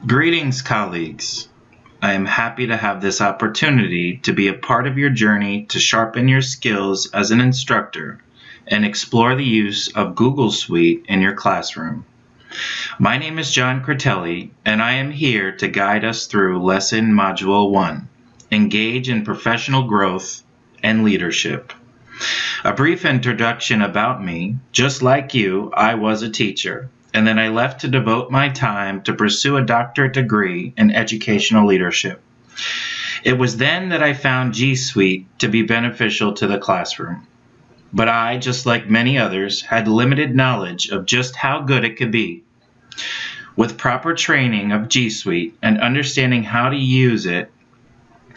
Greetings, colleagues. I am happy to have this opportunity to be a part of your journey to sharpen your skills as an instructor and explore the use of Google Suite in your classroom. My name is John Critelli, and I am here to guide us through Lesson Module 1, Engage in Professional Growth and Leadership. A brief introduction about me. Just like you, I was a teacher, and then I left to devote my time to pursue a doctorate degree in educational leadership. It was then that I found G Suite to be beneficial to the classroom. But I, just like many others, had limited knowledge of just how good it could be. With proper training of G Suite and understanding how to use it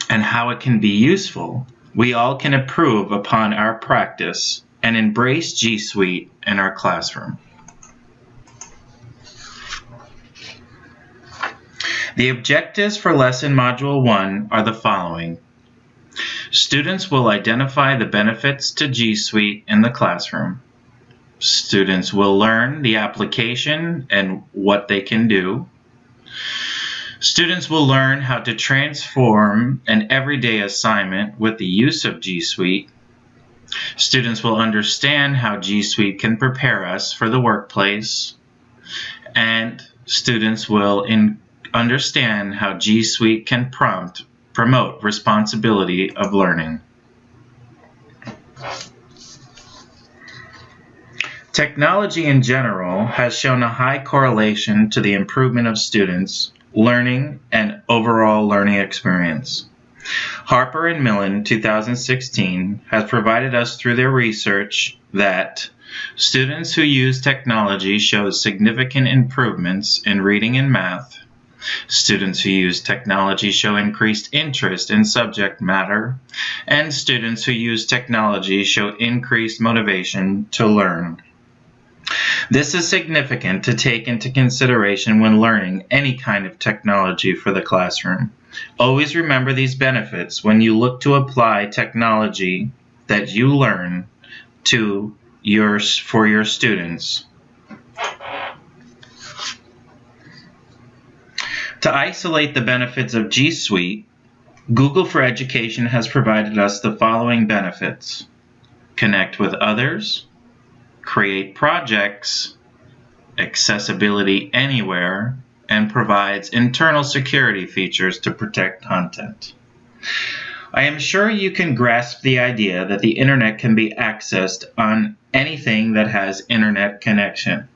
and how it can be useful, we all can improve upon our practice and embrace G Suite in our classroom. The objectives for Lesson Module 1 are the following. Students will identify the benefits to G Suite in the classroom. Students will learn the application and what they can do. Students will learn how to transform an everyday assignment with the use of G Suite. Students will understand how G Suite can prepare us for the workplace. And students will understand how G Suite can promote responsibility of learning. Technology in general has shown a high correlation to the improvement of students' learning and overall learning experience. Harper and Millen 2016 has provided us through their research that students who use technology show significant improvements in reading and math. Students who use technology show increased interest in subject matter, and students who use technology show increased motivation to learn. This is significant to take into consideration when learning any kind of technology for the classroom. Always remember these benefits when you look to apply technology that you learn for your students. To isolate the benefits of G Suite, Google for Education has provided us the following benefits: connect with others, create projects, accessibility anywhere, and provides internal security features to protect content. I am sure you can grasp the idea that the internet can be accessed on anything that has internet connection.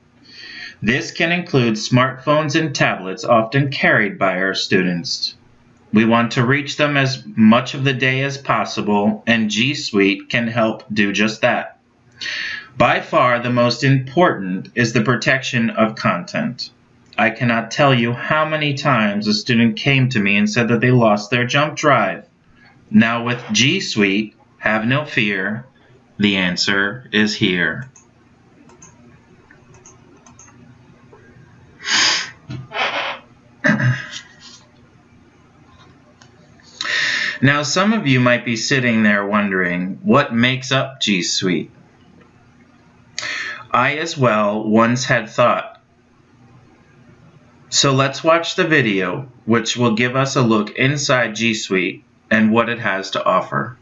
This can include smartphones and tablets often carried by our students. We want to reach them as much of the day as possible, and G Suite can help do just that. By far, the most important is the protection of content. I cannot tell you how many times a student came to me and said that they lost their jump drive. Now with G Suite, have no fear, the answer is here. Now, some of you might be sitting there wondering, what makes up G Suite? I as well once had thought. So let's watch the video, which will give us a look inside G Suite and what it has to offer.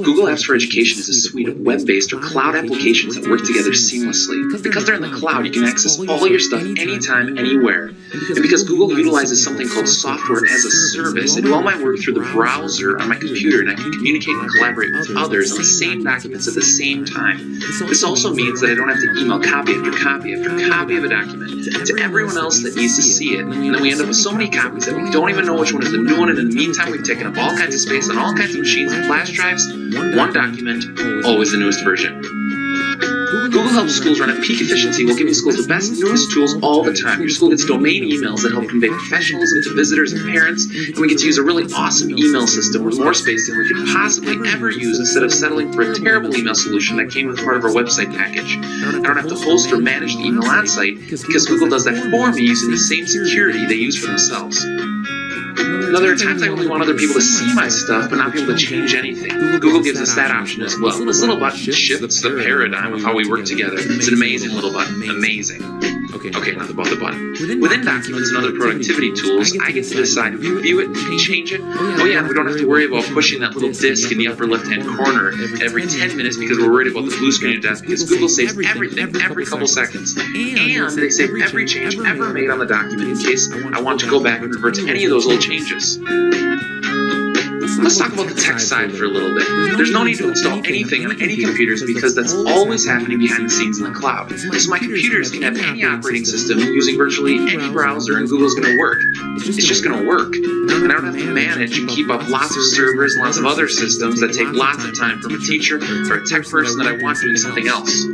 Google Apps for Education is a suite of web-based or cloud applications that work together seamlessly. Because they're in the cloud, you can access all your stuff anytime, anywhere. And because Google utilizes something called software as a service, I do all my work through the browser on my computer, and I can communicate and collaborate with others on the same documents at the same time. This also means that I don't have to email copy after copy after copy of a document to everyone else that needs to see it. And then we end up with so many copies that we don't even know which one is the new one, and in the meantime we've taken up all kinds of space on all kinds of machines and flash drives. One document, always the newest version. Google helps schools run at peak efficiency while giving schools the best, newest tools all the time. Your school gets domain emails that help convey professionalism to visitors and parents, and we get to use a really awesome email system with more space than we could possibly ever use instead of settling for a terrible email solution that came with part of our website package. I don't have to host or manage the email on site because Google does that for me using the same security they use for themselves. Now, there are times I only want other people to see my stuff, but not be able to change anything. Google gives us that option as well. This little button shifts the paradigm of how we work together. It's an amazing little button. Amazing. Okay, not about the button. Within Documents and other productivity tools, I get to decide if we view it, change it. Oh yeah, we don't have to worry about pushing that little disk in the upper left-hand corner every 10 minutes because we're worried about the blue screen of death, because Google saves everything every couple seconds. And they save every change ever made on the document in case I want to go back and revert to any of those old changes. Let's talk about the tech side for a little bit. There's no need to install anything on any computers because that's always happening behind the scenes in the cloud. So my computers can have any operating system using virtually any browser and Google's going to work. It's just going to work. And I don't have to manage and keep up lots of servers and lots of other systems that take lots of time from a teacher or a tech person that I want doing something else.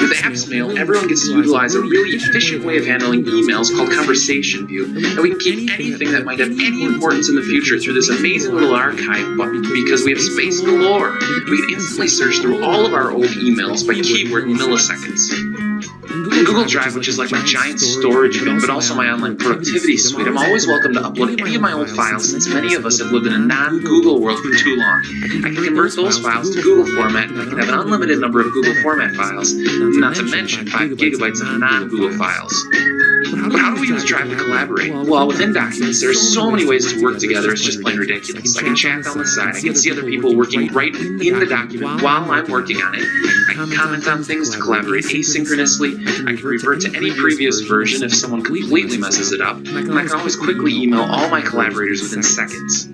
With AppsMail, everyone gets to utilize a really efficient way of handling emails called Conversation View, and we can keep anything that might have any importance in the future through this amazing little archive button because we have space galore. We can instantly search through all of our old emails by keyword in milliseconds. In Google Drive, which is like my giant storage bin, but also my online productivity suite, I'm always welcome to upload any of my old files since many of us have lived in a non-Google world for too long. I can convert those files to Google format, and I can have an unlimited number of Google format files, not to mention 5 gigabytes of non-Google files. But how do we use Drive to collaborate? Well, within Documents, there are so many ways to work together, it's just plain ridiculous. I can chat down the side, I can see other people working right in the document while I'm working on it. I can comment on things to collaborate asynchronously. I can revert to any previous version if someone completely messes it up. And I can always quickly email all my collaborators within seconds.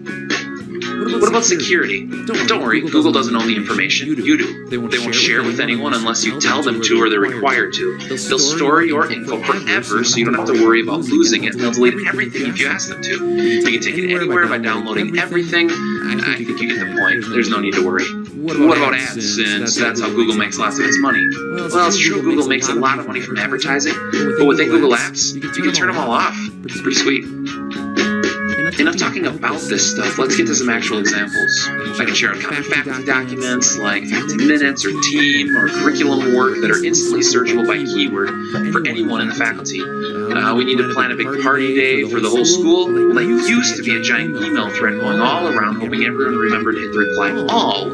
What about security? Don't worry, Google doesn't own the information. You do. They won't share it with anyone unless you tell them to or they're required to. They'll store your info forever so you don't have to worry about losing it. They'll delete everything if you ask them to. You can take it anywhere by downloading everything. I think you get the point. There's no need to worry. What about ads, since that's how Google makes lots of its money? Well, it's true Google makes a lot of money from advertising, but within Google Apps, you can turn them all off. It's pretty sweet. Enough talking about this stuff, let's get to some actual examples. I can share common faculty documents like faculty minutes or team or curriculum work that are instantly searchable by keyword for anyone in the faculty. We need to plan a big party day for the whole school. Well, that used to be a giant email thread going all around hoping everyone remembered to hit the reply all.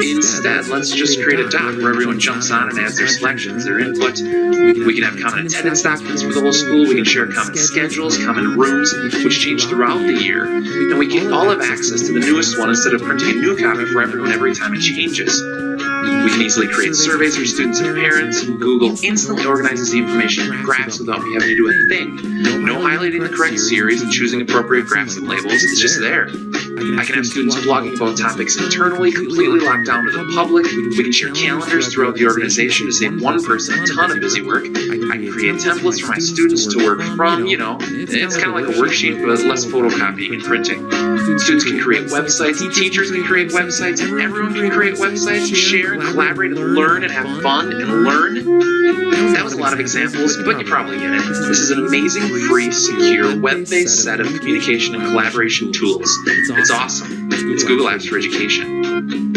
Instead, let's just create a doc where everyone jumps on and adds their selections, their input. We can have common attendance documents for the whole school. We can share common schedules, common rooms, which change throughout the year. And we can all have access to the newest one instead of printing a new copy for everyone every time it changes. We can easily create surveys for students and parents, and Google instantly organizes the information in graphs without me having to do a thing. No highlighting the correct series and choosing appropriate graphs and labels, it's just there. I can have students blogging about topics internally, completely locked down to the public. We can share calendars throughout the organization to save one person a ton of busy work. I can create templates for my students to work from, it's kind of like a worksheet, but less photocopying and printing. Students can create websites, teachers can create websites, and everyone can create websites, share, collaborate, and learn, and have fun and learn. That was a lot of examples, but you probably get it. This is an amazing, free, secure, web-based set of communication and collaboration tools. It's awesome. It's Google Apps for Education.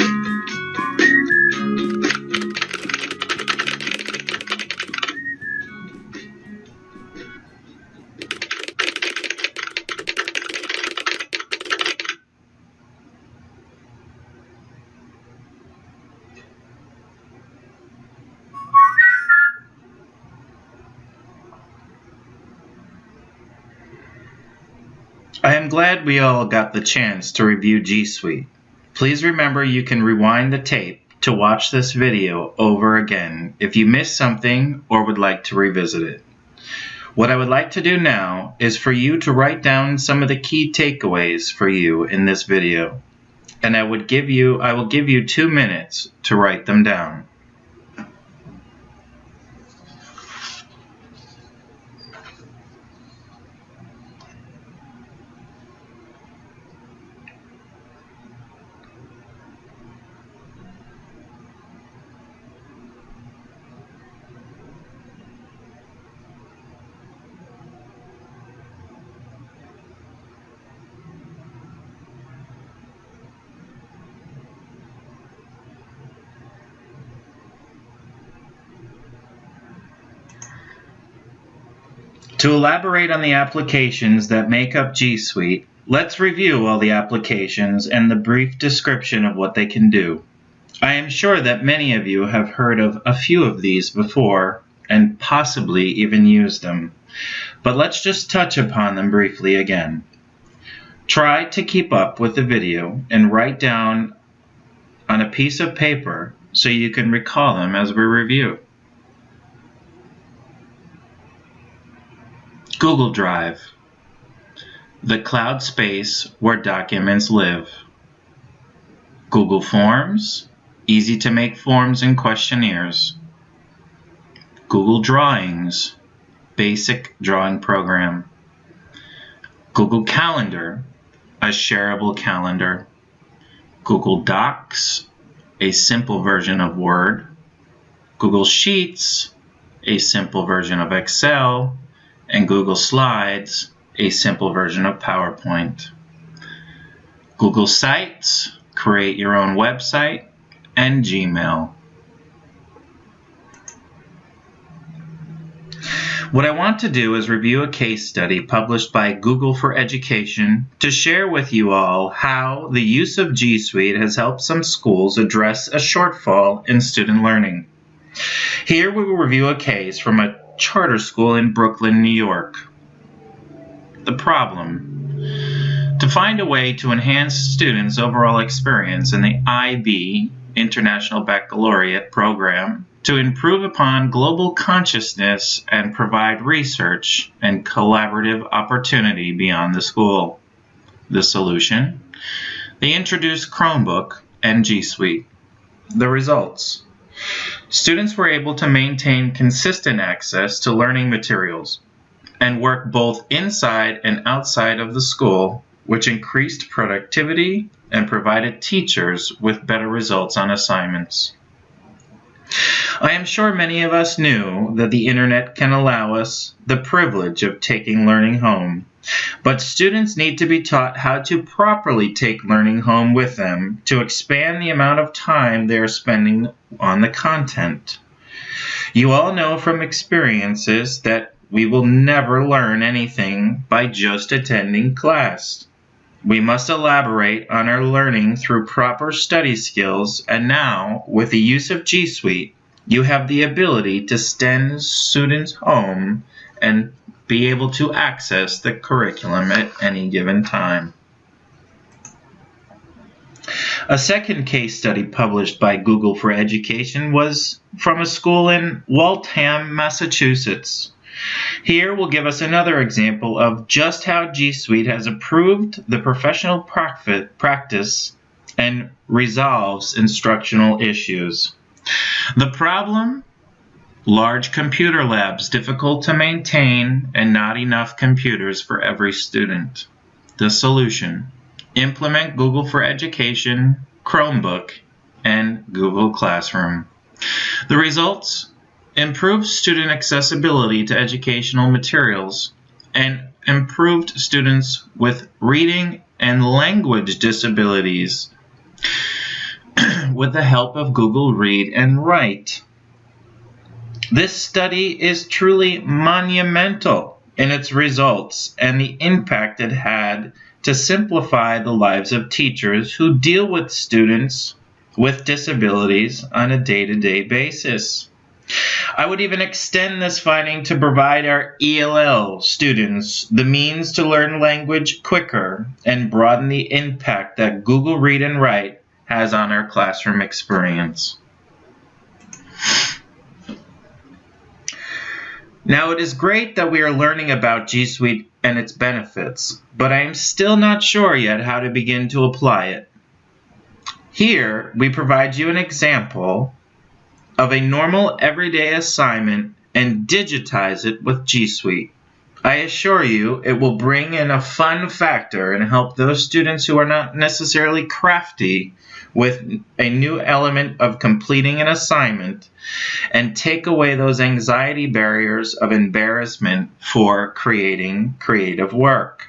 I am glad we all got the chance to review G Suite. Please remember you can rewind the tape to watch this video over again if you missed something or would like to revisit it. What I would like to do now is for you to write down some of the key takeaways for you in this video, and I will give you 2 minutes to write them down. To elaborate on the applications that make up G Suite, let's review all the applications and the brief description of what they can do. I am sure that many of you have heard of a few of these before and possibly even used them, but let's just touch upon them briefly again. Try to keep up with the video and write down on a piece of paper so you can recall them as we review. Google Drive, the cloud space where documents live. Google Forms, easy to make forms and questionnaires. Google Drawings, basic drawing program. Google Calendar, a shareable calendar. Google Docs, a simple version of Word. Google Sheets, a simple version of Excel. And Google Slides, a simple version of PowerPoint. Google Sites, create your own website, and Gmail. What I want to do is review a case study published by Google for Education to share with you all how the use of G Suite has helped some schools address a shortfall in student learning. Here we will review a case from a charter school in Brooklyn, New York. The problem: to find a way to enhance students' overall experience in the IB, International Baccalaureate program, to improve upon global consciousness and provide research and collaborative opportunity beyond the school. The solution: they introduced Chromebook and G Suite. The results: students were able to maintain consistent access to learning materials and work both inside and outside of the school, which increased productivity and provided teachers with better results on assignments. I am sure many of us knew that the internet can allow us the privilege of taking learning home, but students need to be taught how to properly take learning home with them to expand the amount of time they are spending on the content. You all know from experiences that we will never learn anything by just attending class. We must elaborate on our learning through proper study skills, and now, with the use of G Suite, you have the ability to send students home and be able to access the curriculum at any given time. A second case study published by Google for Education was from a school in Waltham, Massachusetts. Here will give us another example of just how G Suite has improved the professional practice and resolves instructional issues. The problem: large computer labs, difficult to maintain, and not enough computers for every student. The solution: implement Google for Education, Chromebook, and Google Classroom. The results: improved student accessibility to educational materials and improved students with reading and language disabilities with the help of Google Read and Write. This study is truly monumental in its results and the impact it had to simplify the lives of teachers who deal with students with disabilities on a day-to-day basis. I would even extend this finding to provide our ELL students the means to learn language quicker and broaden the impact that Google Read and Write has on our classroom experience. Now, it is great that we are learning about G Suite and its benefits, but I am still not sure yet how to begin to apply it. Here, we provide you an example of a normal everyday assignment and digitize it with G Suite. I assure you it will bring in a fun factor and help those students who are not necessarily crafty with a new element of completing an assignment and take away those anxiety barriers of embarrassment for creating creative work.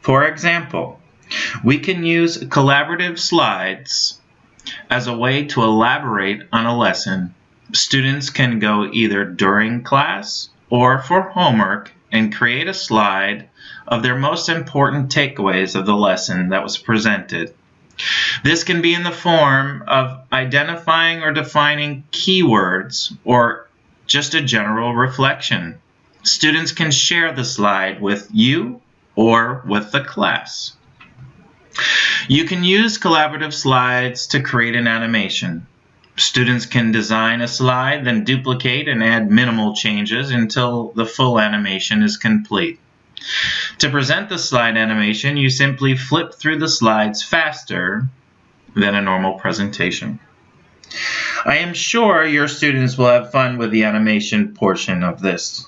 For example, we can use collaborative slides as a way to elaborate on a lesson. Students can go either during class or for homework and create a slide of their most important takeaways of the lesson that was presented. This can be in the form of identifying or defining keywords or just a general reflection. Students can share the slide with you or with the class. You can use collaborative slides to create an animation. Students can design a slide, then duplicate and add minimal changes until the full animation is complete. To present the slide animation, you simply flip through the slides faster than a normal presentation. I am sure your students will have fun with the animation portion of this.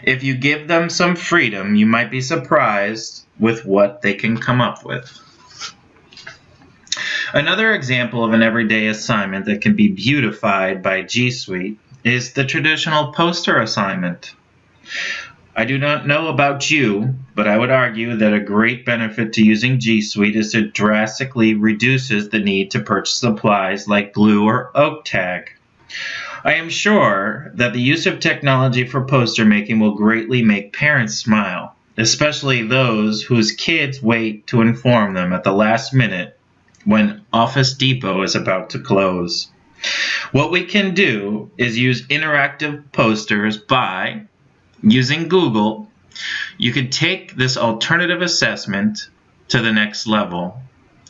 If you give them some freedom, you might be surprised with what they can come up with. Another example of an everyday assignment that can be beautified by G Suite is the traditional poster assignment. I do not know about you, but I would argue that a great benefit to using G Suite is it drastically reduces the need to purchase supplies like glue or oak tag. I am sure that the use of technology for poster making will greatly make parents smile, especially those whose kids wait to inform them at the last minute when Office Depot is about to close. What we can do is use interactive posters by using Google. You could take this alternative assessment to the next level.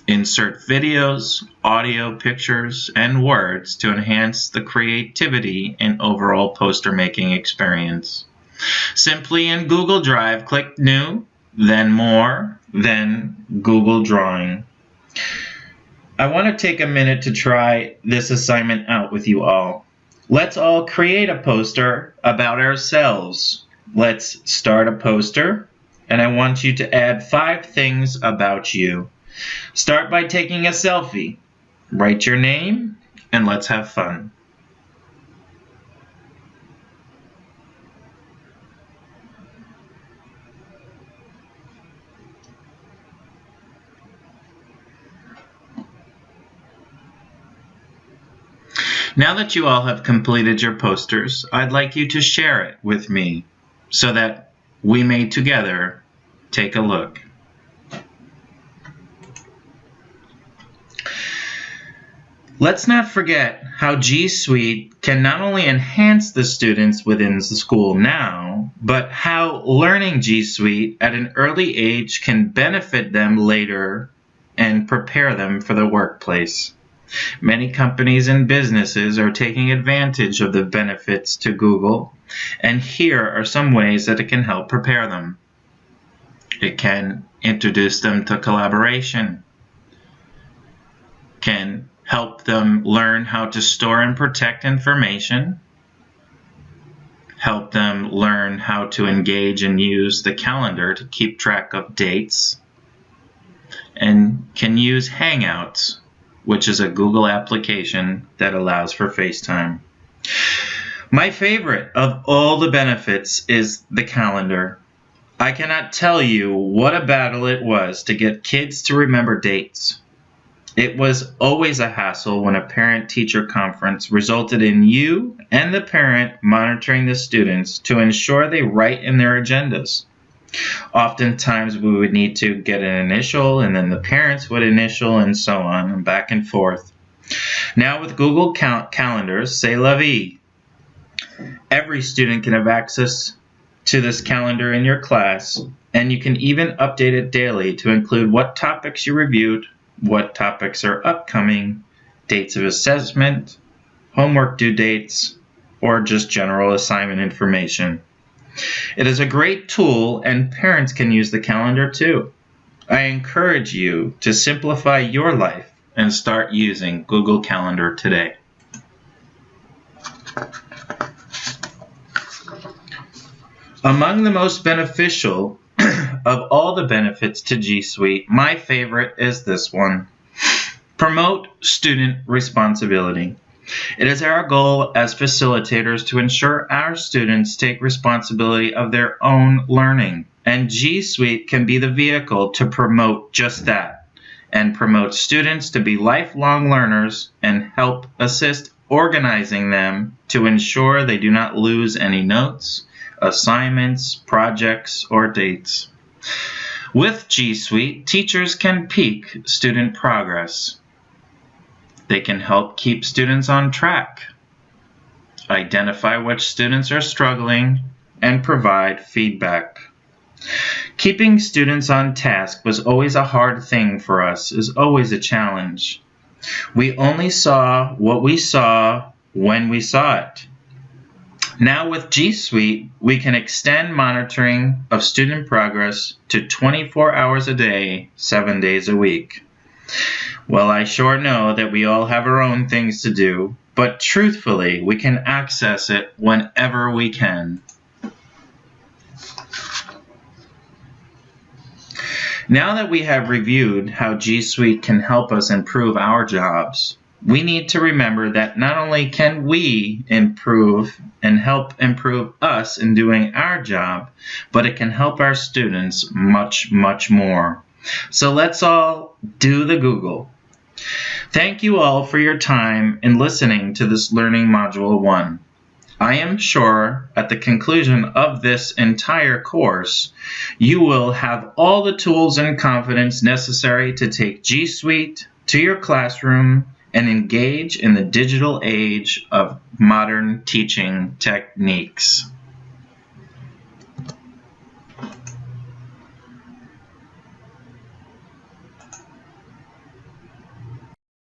Insert videos, audio, pictures, and words to enhance the creativity and overall poster making experience. Simply in Google Drive, click New, then More, then Google Drawing. I want to take a minute to try this assignment out with you all. Let's all create a poster about ourselves. Let's start a poster, and I want you to add 5 things about you. Start by taking a selfie. Write your name, and let's have fun. Now that you all have completed your posters, I'd like you to share it with me so that we may together take a look. Let's not forget how G Suite can not only enhance the students within the school now, but how learning G Suite at an early age can benefit them later and prepare them for the workplace. Many companies and businesses are taking advantage of the benefits to Google, and here are some ways that it can help prepare them. It can introduce them to collaboration, can help them learn how to store and protect information, help them learn how to engage and use the calendar to keep track of dates, and can use Hangouts, which is a Google application that allows for FaceTime. My favorite of all the benefits is the calendar. I cannot tell you what a battle it was to get kids to remember dates. It was always a hassle when a parent-teacher conference resulted in you and the parent monitoring the students to ensure they write in their agendas. Oftentimes we would need to get an initial, and then the parents would initial, and so on, and back and forth. Now with Google Calendars, c'est la vie. Every student can have access to this calendar in your class, and you can even update it daily to include what topics you reviewed, what topics are upcoming, dates of assessment, homework due dates, or just general assignment information. It is a great tool, and parents can use the calendar too. I encourage you to simplify your life and start using Google Calendar today. Among the most beneficial of all the benefits to G Suite, my favorite is this one. Promote student responsibility. It is our goal as facilitators to ensure our students take responsibility of their own learning, and G Suite can be the vehicle to promote just that, and promote students to be lifelong learners and help assist organizing them to ensure they do not lose any notes, assignments, projects, or dates. With G Suite, teachers can peak student progress. They can help keep students on track, identify which students are struggling, and provide feedback. Keeping students on task was always a hard thing for us, is always a challenge. We only saw what we saw when we saw it. Now with G Suite, we can extend monitoring of student progress to 24 hours a day, 7 days a week. Well, I sure know that we all have our own things to do, but truthfully, we can access it whenever we can. Now that we have reviewed how G Suite can help us improve our jobs, we need to remember that not only can we improve and help improve us in doing our job, but it can help our students much, much more. So let's all do the Google. Thank you all for your time in listening to this Learning Module 1. I am sure at the conclusion of this entire course, you will have all the tools and confidence necessary to take G Suite to your classroom and engage in the digital age of modern teaching techniques.